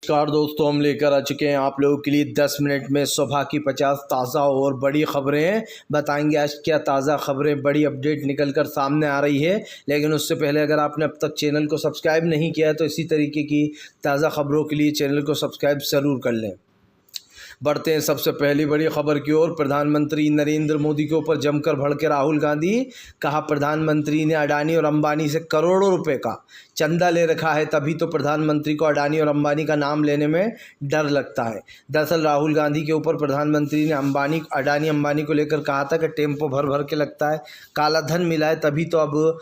नमस्कार दोस्तों, हम लेकर आ चुके हैं आप लोगों के लिए 10 मिनट में सुबह की 50 ताज़ा और बड़ी खबरें। बताएंगे आज क्या ताज़ा खबरें, बड़ी अपडेट निकल कर सामने आ रही है। लेकिन उससे पहले अगर आपने अब तक चैनल को सब्सक्राइब नहीं किया है तो इसी तरीके की ताज़ा खबरों के लिए चैनल को सब्सक्राइब ज़रूर कर लें। बढ़ते हैं सबसे पहली बड़ी खबर की ओर। प्रधानमंत्री नरेंद्र मोदी के ऊपर जमकर भड़के राहुल गांधी। कहा, प्रधानमंत्री ने अडानी और अंबानी से करोड़ों रुपए का चंदा ले रखा है, तभी तो प्रधानमंत्री को अडानी और अंबानी का नाम लेने में डर लगता है। दरअसल राहुल गांधी के ऊपर प्रधानमंत्री ने अडानी अंबानी को लेकर कहा था कि टेम्पो भर भर के लगता है, काला धन मिला है, तभी तो अब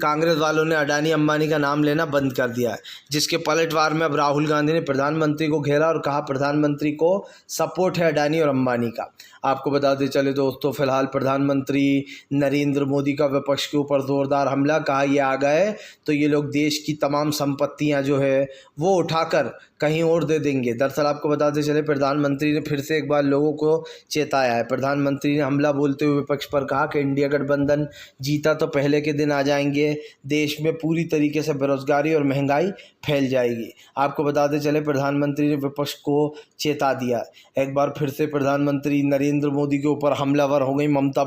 कांग्रेस वालों ने अडानी अंबानी का नाम लेना बंद कर दिया है। जिसके पलटवार में अब राहुल गांधी ने प्रधानमंत्री को घेरा और कहा, प्रधानमंत्री को सपोर्ट है अडानी और अंबानी का। आपको बताते चले दोस्तों, फिलहाल प्रधानमंत्री नरेंद्र मोदी का विपक्ष के ऊपर जोरदार हमला। कहा, ये आ गए तो ये लोग देश की तमाम संपत्तियां जो है वो उठाकर कहीं और दे देंगे। दरअसल आपको बताते चले, प्रधानमंत्री ने फिर से एक बार लोगों को चेताया है। प्रधानमंत्री ने हमला बोलते हुए विपक्ष पर कहा कि इंडिया गठबंधन जीता तो पहले के दिन आ जाएंगे, देश में पूरी तरीके से बेरोजगारी और महंगाई फैल जाएगी। आपको बताते चले, प्रधानमंत्री ने विपक्ष को चेता दिया। एक बार फिर से प्रधानमंत्री नरेंद्र मोदी के ऊपर हमलावर हो गई ममता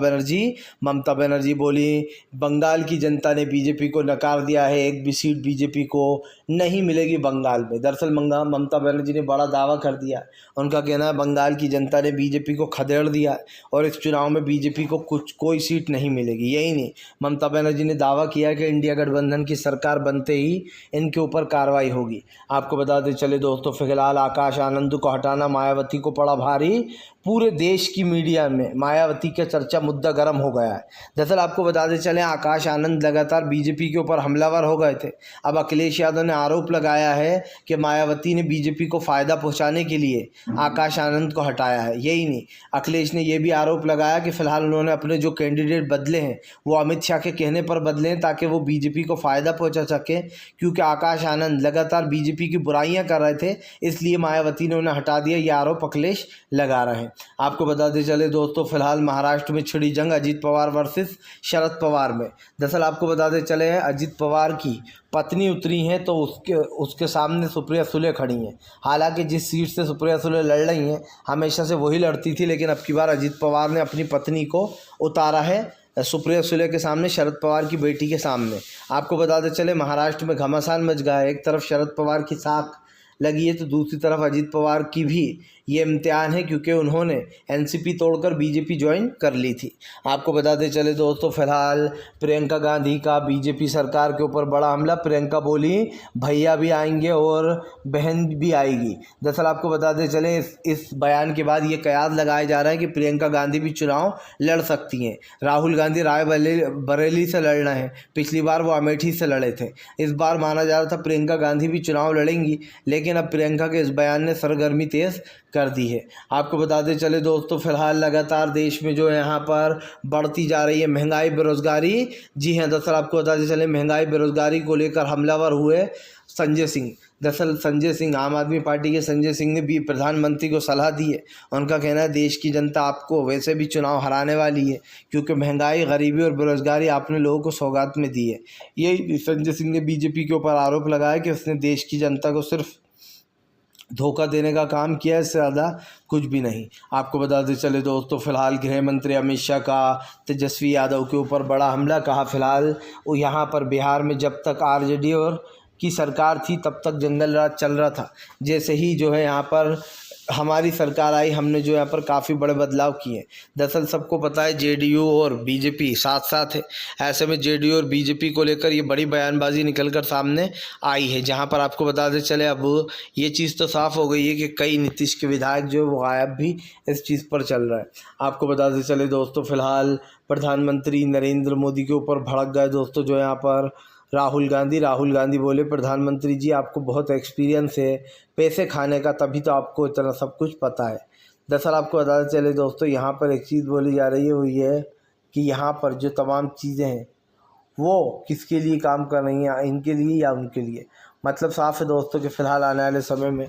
बनर्जी बोली, बंगाल की जनता ने बीजेपी को नकार दिया है, एक भी सीट बीजेपी को नहीं मिलेगी बंगाल में। दरअसल ममता बनर्जी ने बड़ा दावा कर दिया। उनका कहना है, बंगाल की जनता ने बीजेपी को खदेड़ दिया और इस चुनाव में बीजेपी को कोई सीट नहीं मिलेगी। यही नहीं, ममता बनर्जी ने दावा किया कि इंडिया गठबंधन की सरकार बनते ही इनके ऊपर कार्रवाई होगी। आपको बताते चले दोस्तों, फिलहाल आकाश आनंद को हटाना मायावती को पड़ा भारी। पूरे देश की मीडिया में मायावती का चर्चा मुद्दा गर्म हो गया है। दरअसल आपको बताते चले, आकाश आनंद लगातार बीजेपी के ऊपर हमलावर हो गए थे। अब अखिलेश यादव ने आरोप लगाया है कि मायावती ने बीजेपी को फ़ायदा पहुंचाने के लिए आकाश आनंद को हटाया है। यही नहीं, अखिलेश ने यह भी आरोप लगाया कि फिलहाल उन्होंने अपने जो कैंडिडेट बदले हैं वो अमित शाह के कहने पर बदले हैं ताकि वो बीजेपी को फ़ायदा पहुंचा सके, क्योंकि आकाश आनंद लगातार बीजेपी की बुराइयां कर रहे थे, इसलिए मायावती ने उन्हें हटा दिया। ये आरोप अखिलेश लगा रहे हैं। आपको बताते चले दोस्तों, फिलहाल महाराष्ट्र में छिड़ी जंग अजीत पवार वर्सेस शरद पवार में। दरअसल आपको बताते चले, अजीत पवार की पत्नी उतरी हैं तो उसके सामने सुप्रिया सुले खड़ी हैं। हालांकि जिस सीट से सुप्रिया सुले लड़ रही हैं हमेशा से वही लड़ती थी, लेकिन अब की बार अजीत पवार ने अपनी पत्नी को उतारा है सुप्रिया सुले के सामने, शरद पवार की बेटी के सामने। आपको बताते चले, महाराष्ट्र में घमासान मच गया है। एक तरफ शरद पवार की साख लगी है तो दूसरी तरफ अजीत पवार की भी ये इम्तिहान है, क्योंकि उन्होंने एनसीपी तोड़कर बीजेपी ज्वाइन कर ली थी। आपको बताते चले दोस्तों, फिलहाल प्रियंका गांधी का बीजेपी सरकार के ऊपर बड़ा हमला। प्रियंका बोली, भैया भी आएंगे और बहन भी आएगी। दरअसल आपको बताते चले, इस बयान के बाद ये कयास लगाया जा रहा है कि प्रियंका गांधी भी चुनाव लड़ सकती हैं। राहुल गांधी रायबरेली से लड़ना है, पिछली बार वो अमेठी से लड़े थे। इस बार माना जा रहा था प्रियंका गांधी भी चुनाव लड़ेंगी, लेकिन अब प्रियंका के इस बयान ने सरगर्मी तेज़ कर दी है। आपको बताते चले दोस्तों, फिलहाल लगातार देश में जो है यहाँ पर बढ़ती जा रही है महंगाई बेरोजगारी। जी हाँ, दरअसल आपको बताते चले, महंगाई बेरोजगारी को लेकर हमलावर हुए संजय सिंह। दरअसल संजय सिंह, आम आदमी पार्टी के संजय सिंह ने भी प्रधानमंत्री को सलाह दी है। उनका कहना है, देश की जनता आपको वैसे भी चुनाव हराने वाली है, क्योंकि महंगाई, गरीबी और बेरोजगारी आपने लोगों को सौगात में दी है। यही संजय सिंह ने बीजेपी के ऊपर आरोप लगाया कि उसने देश की जनता को सिर्फ धोखा देने का काम किया, इससे ज़्यादा कुछ भी नहीं। आपको बताते चले दोस्तों, फिलहाल गृह मंत्री अमित शाह का तेजस्वी यादव के ऊपर बड़ा हमला। कहा, फिलहाल वो यहाँ पर बिहार में जब तक आरजेडी की सरकार थी तब तक जंगल राज चल रहा था। जैसे ही जो है यहाँ पर हमारी सरकार आई, हमने जो यहाँ पर काफ़ी बड़े बदलाव किए। दरअसल सबको पता है जेडीयू और बीजेपी साथ साथ है। ऐसे में जेडीयू और बीजेपी को लेकर ये बड़ी बयानबाजी निकलकर सामने आई है, जहाँ पर आपको बताते चले, अब ये चीज़ तो साफ़ हो गई है कि कई नीतीश के विधायक जो वो गायब भी इस चीज़ पर चल रहा है। आपको बताते चले दोस्तों, फिलहाल प्रधानमंत्री नरेंद्र मोदी के ऊपर भड़क गए दोस्तों जो यहाँ पर राहुल गांधी बोले, प्रधानमंत्री जी आपको बहुत एक्सपीरियंस है पैसे खाने का, तभी तो आपको इतना सब कुछ पता है। दरअसल आपको बताते चले दोस्तों, यहाँ पर एक चीज़ बोली जा रही है, वो ये है कि यहाँ पर जो तमाम चीज़ें हैं वो किसके लिए काम कर रही हैं, इनके लिए या उनके लिए। मतलब साफ है दोस्तों कि फ़िलहाल आने वाले समय में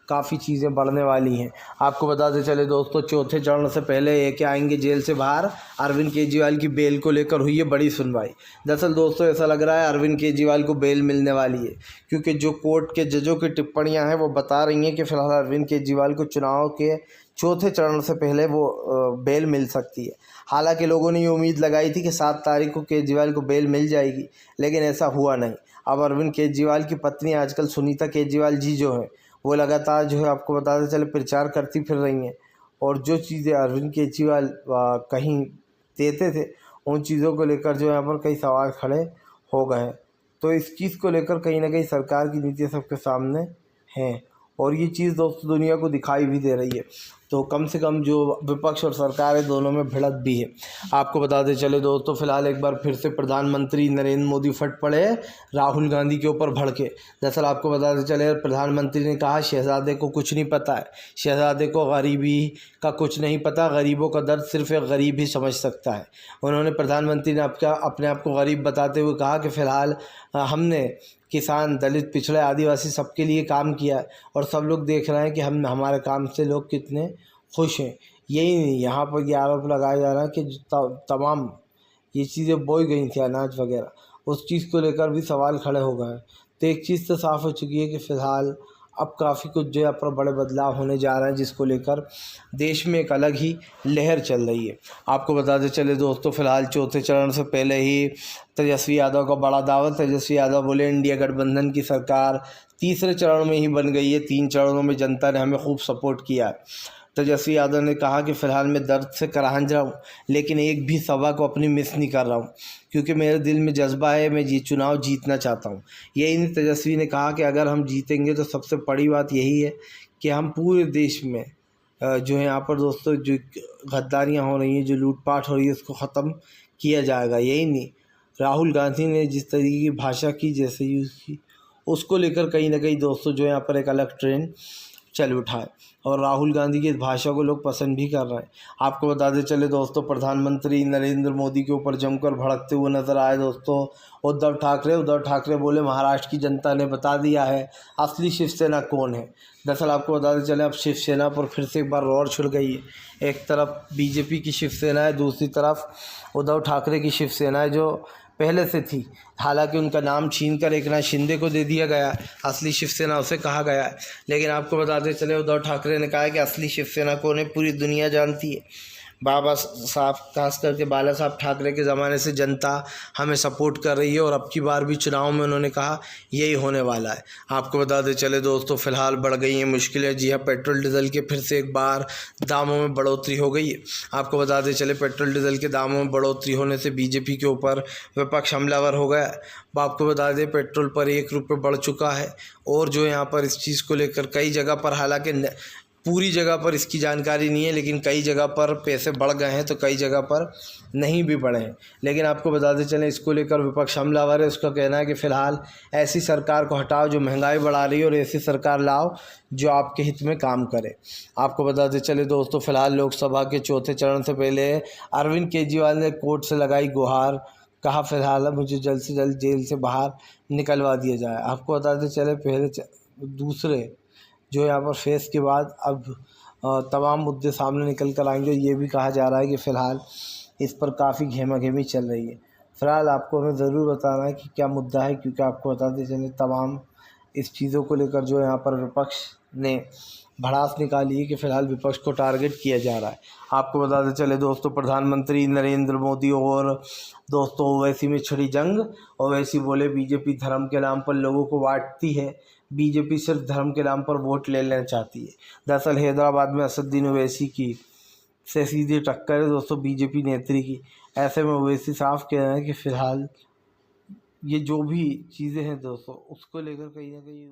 काफ़ी चीज़ें बढ़ने वाली हैं। आपको बताते चले दोस्तों, चौथे चरण से पहले ये क्या आएंगे जेल से बाहर, अरविंद केजरीवाल की बेल को लेकर हुई है बड़ी सुनवाई। दरअसल दोस्तों ऐसा लग रहा है अरविंद केजरीवाल को बेल मिलने वाली है, क्योंकि जो कोर्ट के जजों की टिप्पणियां हैं वो बता रही हैं कि फ़िलहाल अरविंद केजरीवाल को चुनाव के चौथे चरण से पहले वो बेल मिल सकती है। हालांकि लोगों ने ये उम्मीद लगाई थी कि 7 तारीख को केजरीवाल को बेल मिल जाएगी, लेकिन ऐसा हुआ नहीं। अब अरविंद केजरीवाल की पत्नी आजकल सुनीता केजरीवाल जी जो है वो लगातार जो है आपको बताते चले प्रचार करती फिर रही हैं, और जो चीज़ें अरविंद केजरीवाल कहीं देते थे उन चीज़ों को लेकर जो यहाँ पर कई सवाल खड़े हो गए हैं। तो इस चीज़ को लेकर कहीं ना कहीं सरकार की नीतियाँ सबके सामने हैं, और ये चीज़ दोस्तों दुनिया को दिखाई भी दे रही है। तो कम से कम जो विपक्ष और सरकार है दोनों में भिड़त भी है। आपको बताते चले दोस्तों, फिलहाल एक बार फिर से प्रधानमंत्री नरेंद्र मोदी फट पड़े राहुल गांधी के ऊपर भड़के। दरअसल आपको बताते चले प्रधानमंत्री ने कहा शहजादे को कुछ नहीं पता है, शहजादे को गरीबी का कुछ नहीं पता, गरीबों का दर्द सिर्फ एक गरीब ही समझ सकता है। उन्होंने प्रधानमंत्री ने अपने आप को गरीब बताते हुए कहा कि फ़िलहाल हमने किसान, दलित, पिछड़े, आदिवासी सबके लिए काम किया है, और सब लोग देख रहे हैं कि हम हमारे काम से लोग कितने खुश हैं। यही नहीं, यहाँ पर ये आरोप लगाया जा रहा है कि जो तमाम ये चीज़ें बोई गई थी अनाज वगैरह, उस चीज़ को लेकर भी सवाल खड़े हो गए हैं। तो एक चीज़ तो साफ़ हो चुकी है कि फ़िलहाल अब काफ़ी कुछ जो है पर बड़े बदलाव होने जा रहे हैं, जिसको लेकर देश में एक अलग ही लहर चल रही है। आपको बताते चले दोस्तों, फिलहाल चौथे चरण से पहले ही तेजस्वी यादव का बड़ा दावा। तेजस्वी यादव बोले इंडिया गठबंधन की सरकार तीसरे चरण में ही बन गई है, 3 चरणों में जनता ने हमें खूब सपोर्ट किया है। तेजस्वी यादव ने कहा कि फ़िलहाल मैं दर्द से करांझ रहा हूँ, लेकिन एक भी सभा को अपनी मिस नहीं कर रहा हूँ, क्योंकि मेरे दिल में जज्बा है, मैं चुनाव जीतना चाहता हूँ। यही नहीं, तेजस्वी ने कहा कि अगर हम जीतेंगे तो सबसे बड़ी बात यही है कि हम पूरे देश में जो है यहाँ पर दोस्तों जो गद्दारियाँ हो रही हैं, जो लूटपाट हो रही है, उसको ख़त्म किया जाएगा। यही नहीं, राहुल गांधी ने जिस तरीके की भाषा की, जैसे यूज़ की, उसको लेकर कहीं ना कहीं दोस्तों जो यहाँ पर एक अलग ट्रेंड चल उठा है, और राहुल गांधी की इस भाषा को लोग पसंद भी कर रहे हैं। आपको बताते चले दोस्तों, प्रधानमंत्री नरेंद्र मोदी के ऊपर जमकर भड़कते हुए नजर आए दोस्तों उद्धव ठाकरे बोले महाराष्ट्र की जनता ने बता दिया है असली शिवसेना कौन है। दरअसल आपको बताते चले अब शिवसेना पर फिर से एक बार रोर छिड़ गई है। एक तरफ बीजेपी की शिवसेना है, दूसरी तरफ उद्धव ठाकरे की शिवसेना है जो पहले से थी। हालांकि उनका नाम छीनकर एकनाथ शिंदे को दे दिया गया, असली शिवसेना उसे कहा गया है। लेकिन आपको बताते चले उद्धव ठाकरे ने कहा है कि असली शिवसेना कौन है पूरी दुनिया जानती है। बाबा साहब, खास करके बाला साहब ठाकरे के ज़माने से जनता हमें सपोर्ट कर रही है, और अब की बार भी चुनाव में उन्होंने कहा यही होने वाला है। आपको बताते चले दोस्तों, फिलहाल बढ़ गई हैं मुश्किलें। जी हाँ, पेट्रोल डीजल के फिर से एक बार दामों में बढ़ोतरी हो गई है। आपको बताते चले पेट्रोल डीजल के दामों में बढ़ोतरी होने से बीजेपी के ऊपर विपक्ष हमलावर हो गया है। आपको बता दें पेट्रोल पर 1 रुपये बढ़ चुका है, और जो यहाँ पर इस चीज़ को लेकर कई जगह पर, हालांकि पूरी जगह पर इसकी जानकारी नहीं है, लेकिन कई जगह पर पैसे बढ़ गए हैं तो कई जगह पर नहीं भी बढ़े हैं। लेकिन आपको बताते चलें इसको लेकर विपक्ष हमलावर है। उसका कहना है कि फ़िलहाल ऐसी सरकार को हटाओ जो महंगाई बढ़ा रही है, और ऐसी सरकार लाओ जो आपके हित में काम करे। आपको बताते चले दोस्तों, फिलहाल लोकसभा के चौथे चरण से पहले अरविंद केजरीवाल ने कोर्ट से लगाई गुहार। कहा फ़िलहाल मुझे जल्द से जल्द जेल से बाहर निकलवा दिया जाए। आपको बताते चले पहले दूसरे जो यहाँ पर फेस के बाद अब तमाम मुद्दे सामने निकल कर आएंगे। ये भी कहा जा रहा है कि फ़िलहाल इस पर काफ़ी घेमा-घेमी चल रही है। फ़िलहाल आपको हमें ज़रूर बताना है कि क्या मुद्दा है, क्योंकि आपको बताते चले तमाम इस चीज़ों को लेकर जो यहाँ पर विपक्ष ने भड़ास निकाली है कि फ़िलहाल विपक्ष को टारगेट किया जा रहा है। आपको बताते चले दोस्तों, प्रधानमंत्री नरेंद्र मोदी और दोस्तों ओवैसी में छिड़ी जंग। ओवैसी बोले बीजेपी धर्म के नाम पर लोगों को बांटती है, बीजेपी सिर्फ धर्म के नाम पर वोट ले लेना चाहती है। दरअसल हैदराबाद में असदुद्दीन ओवैसी की से सीधी टक्कर है दोस्तों बीजेपी नेत्री की। ऐसे में ओवैसी साफ कह रहे हैं कि फ़िलहाल ये जो भी चीज़ें हैं दोस्तों उसको लेकर कहीं ना कहीं